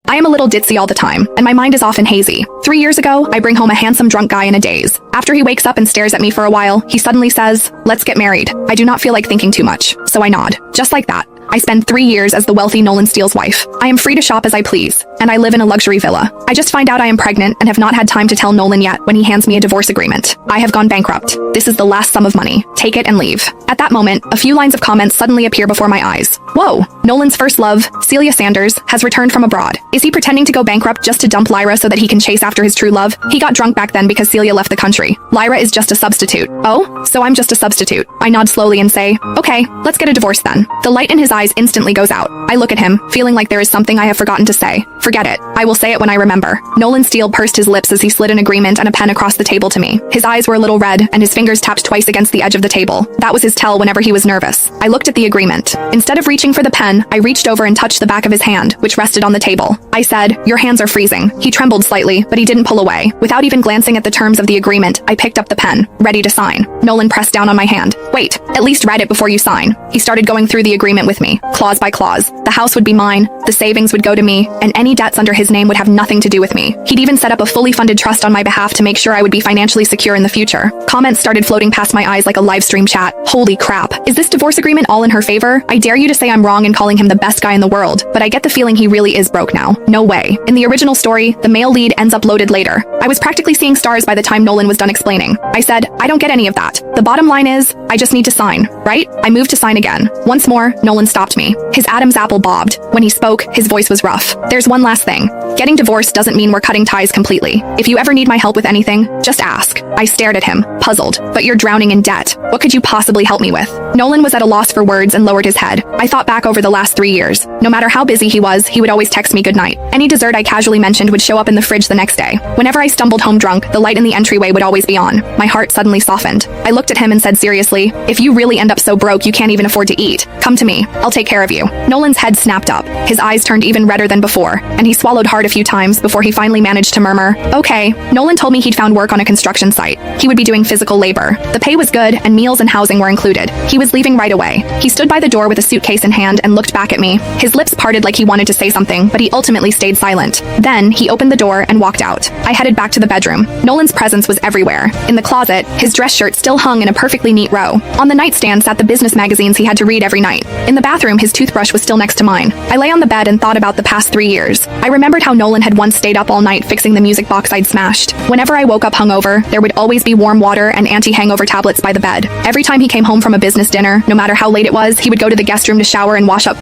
I am a little ditzy all the time, and my mind is often hazy. 3 years ago, I bring home a handsome drunk guy in a daze. After he wakes up and stares at me for a while, he suddenly says, "Let's get married." I do not feel like thinking too much, so I nod. Just like that. I spend 3 years as the wealthy Nolan Steele's wife. I am free to shop as I please, and I live in a luxury villa. I just find out I am pregnant and have not had time to tell Nolan yet when he hands me a divorce agreement. I have gone bankrupt. This is the last sum of money. Take it and leave. At that moment, a few lines of comments suddenly appear before my eyes. Whoa! Nolan's first love, Celia Sanders, has returned from abroad. Is he pretending to go bankrupt just to dump Lyra so that he can chase after his true love? He got drunk back then because Celia left the country. Lyra is just a substitute. Oh, so I'm just a substitute. I nod slowly and say, okay, let's get a divorce then. The light in his eyes instantly goes out. I look at him, feeling like there is something I have forgotten to say. Forget it. I will say it when I remember. Nolan Steele pursed his lips as he slid an agreement and a pen across the table to me. His eyes were a little red, and his fingers tapped twice against the edge of the table. That was his tell whenever he was nervous. I looked at the agreement. Instead of reaching for the pen, I reached over and touched the back of his hand, which rested on the table. I said, "Your hands are freezing." He trembled slightly, but he didn't pull away. Without even glancing at the terms of the agreement, I picked up the pen, ready to sign. Nolan pressed down on my hand. "Wait, at least read it before you sign." He started going through the agreement with me, clause by clause. The house would be mine, the savings would go to me, and any debts under his name would have nothing to do with me. He'd even set up a fully funded trust on my behalf to make sure I would be financially secure in the future. Comments started floating past my eyes like a live stream chat. Holy crap. Is this divorce agreement all in her favor? I dare you to say I'm wrong in calling him the best guy in the world, but I get the feeling he really is broke now. No way. In the original story, the male lead ends up loaded later. I was practically seeing stars by the time Nolan was done explaining. I said, I don't get any of that. The bottom line is, I just need to sign, right? I moved to sign again. Once more, Nolan stopped me. His Adam's apple bobbed. When he spoke, his voice was rough. There's one last thing. Getting divorced doesn't mean we're cutting ties completely. If you ever need my help with anything, just ask. I stared at him, puzzled. But you're drowning in debt. What could you possibly help me with? Nolan was at a loss for words and lowered his head. I thought back over the last 3 years. No matter how busy he was, he would always text me goodnight. Any dessert I casually mentioned would show up in the fridge the next day. Whenever I stumbled home drunk, the light in the entryway would always be on. My heart suddenly softened. I looked at him and said seriously, if you really end up so broke you can't even afford to eat, come to me. I'll take care of you. Nolan's head snapped up. His eyes turned even redder than before, and he swallowed hard a few times before he finally managed to murmur, okay. Nolan told me he'd found work on a construction site. He would be doing physical labor. The pay was good, and meals and housing were included. He was leaving right away. He stood by the door with a suitcase in hand and looked back at me. His lips parted like he wanted to say something, but he ultimately stayed silent. Then, he opened the door and walked out. I headed back to the bedroom. Nolan's presence was everywhere. In the closet, his dress shirt still hung in a perfectly neat row. On the nightstand sat the business magazines he had to read every night. In the bathroom, his toothbrush was still next to mine. I lay on the bed and thought about the past 3 years. I remembered how Nolan had once stayed up all night fixing the music box I'd smashed. Whenever I woke up hungover, there would always be warm water and anti-hangover tablets by the bed. Every time he came home from a business dinner, no matter how late it was, he would go to the guest room to shower and wash up